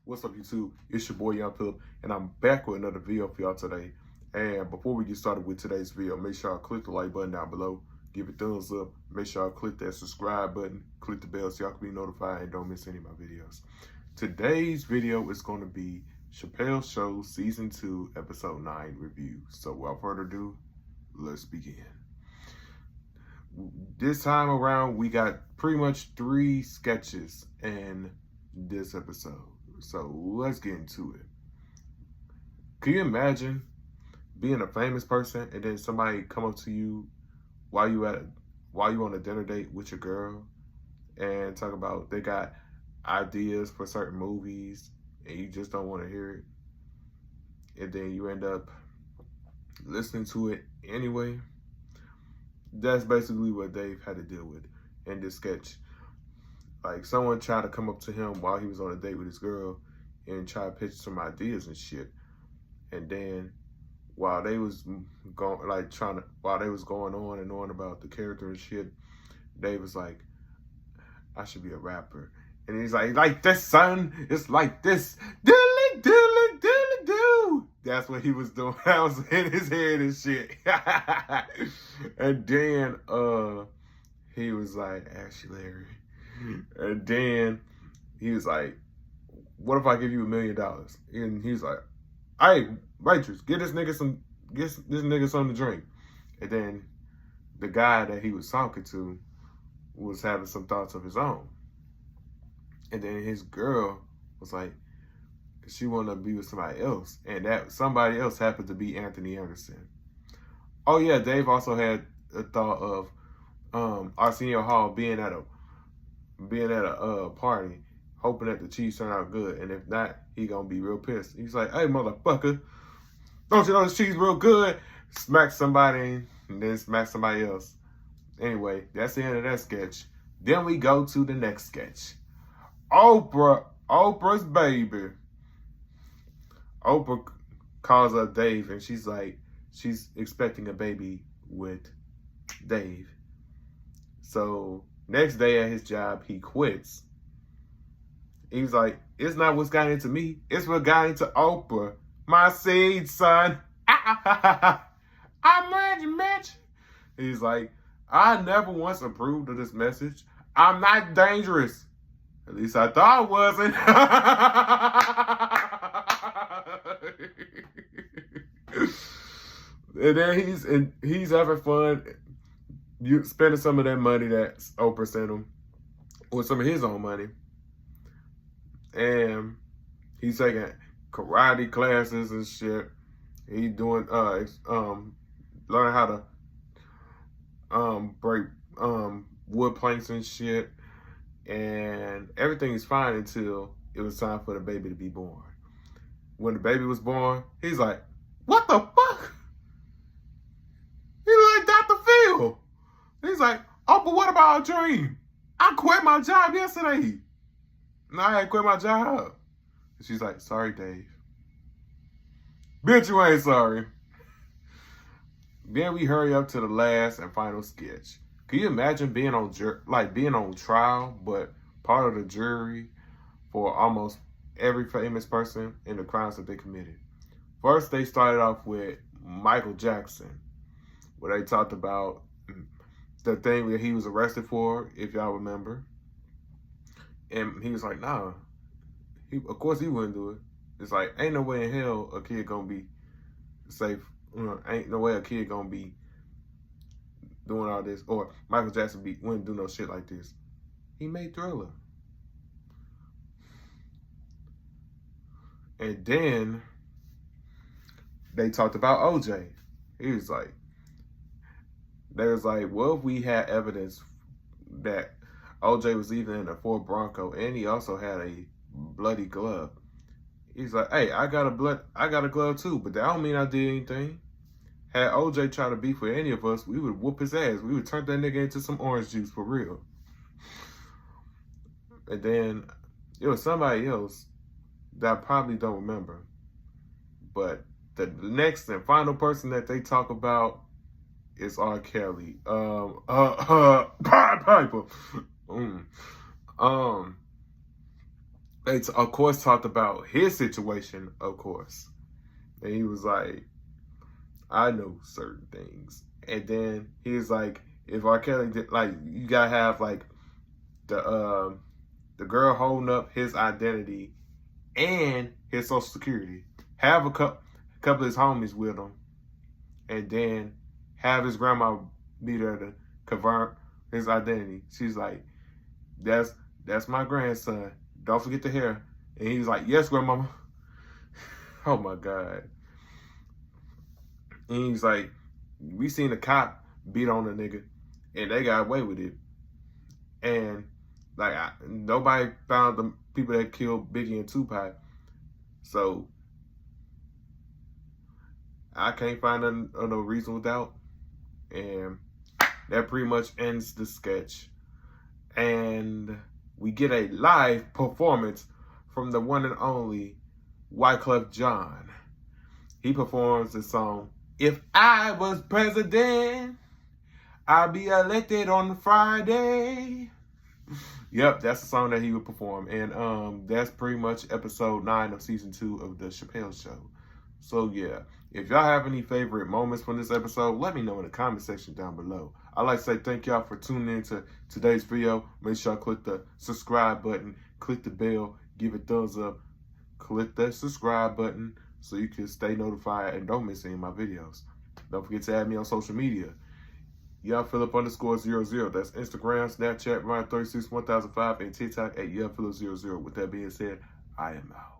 What's up, YouTube? It's your boy Young Philip, and I'm back with another video for y'all today. And before we get started with today's video, make sure y'all click the like button down below, give it a thumbs up, make sure y'all click that subscribe button, click the bell so y'all can be notified and don't miss any of my videos. Today's video is going to be Chappelle Show Season 2, Episode 9 review. So without further ado, let's begin. This time around, we got pretty much 3 sketches in this episode. So let's get into it. Can you imagine being a famous person and then somebody come up to you while you on a dinner date with your girl and talk about they got ideas for certain movies and you just don't want to hear it, and then you end up listening to it anyway? That's basically what Dave had to deal with in this sketch. Like, someone tried to come up to him while he was on a date with his girl and try to pitch some ideas and shit. And then while they was going on and on about the character and shit, Dave was like, I should be a rapper. And he's like this, son. It's like this. Diddly, diddly, diddly, do. That's what he was doing. That was in his head and shit. And then he was like, actually, Larry. And then he was like, what if I give you $1 million? And he's like, hey, waitress, get this nigga something to drink. And then the guy that he was talking to was having some thoughts of his own. And then his girl was like, she wanted to be with somebody else. And that somebody else happened to be Anthony Anderson. Oh yeah, Dave also had a thought of Arsenio Hall being at a party, hoping that the cheese turn out good, and if not, he gonna be real pissed. He's like, hey, motherfucker, don't you know this cheese real good? Smack somebody and then smack somebody else. Anyway, that's the end of that sketch. Then we go to the next sketch. Oprah's baby. Oprah calls up Dave and she's like, she's expecting a baby with Dave. So next day at his job, he quits. He's like, it's not what's got into me. It's what got into Oprah. My seed, son. I'm glad you met. He's like, I never once approved of this message. I'm not dangerous. At least I thought I wasn't. And then he's having fun. You spending some of that money that Oprah sent him, or some of his own money, and he's taking karate classes and shit. He's doing learning how to break wood planks and shit, and everything is fine until it was time for the baby to be born. When the baby was born, he's like, "What the fuck?" He's like Dr. Phil. He's like, oh, but what about a dream? I quit my job yesterday. No, I had quit my job. And she's like, sorry, Dave. Bitch, you ain't sorry. Then we hurry up to the last and final sketch. Can you imagine being on trial, but part of the jury for almost every famous person and the crimes that they committed? First, they started off with Michael Jackson, where they talked about the thing that he was arrested for, if y'all remember. And he was like, nah. Of course he wouldn't do it. It's like, ain't no way in hell a kid gonna be safe. Ain't no way a kid gonna be doing all this. Or Michael Jackson wouldn't do no shit like this. He made Thriller. And then they talked about OJ. He was like, well, if we had evidence that OJ was even in a Ford Bronco and he also had a bloody glove. He's like, hey, I got a glove too, but that don't mean I did anything. Had OJ tried to beef with any of us, we would whoop his ass. We would turn that nigga into some orange juice for real. And then it was somebody else that I probably don't remember. But the next and final person that they talk about is R. Kelly. Piper. It's of course talked about his situation, of course. And he was like, I know certain things. And then he was like, if R. Kelly did, like, you gotta have like the girl holding up his identity and his social security. Have a couple of his homies with him, and then have his grandma be there to confirm his identity. She's like, that's my grandson. Don't forget the hair. And he's like, yes, grandmama. Oh my God. And he's like, we seen a cop beat on a nigga, and they got away with it. And like, nobody found the people that killed Biggie and Tupac. So I can't find no reasonable doubt. And that pretty much ends the sketch. And we get a live performance from the one and only Wyclef Jean. He performs the song, If I Was President, I'd Be Elected on Friday. Yep, that's the song that he would perform. And that's pretty much episode 9 of season 2 of the Chappelle Show. So yeah, if y'all have any favorite moments from this episode, let me know in the comment section down below. I'd like to say thank y'all for tuning in to today's video. Make sure y'all click the subscribe button, click the bell, give it thumbs up, click that subscribe button so you can stay notified and don't miss any of my videos. Don't forget to add me on social media. YoungPhilip_00. That's Instagram, Snapchat, Ryan361005, and TikTok at YoungPhilip00. With that being said, I am out.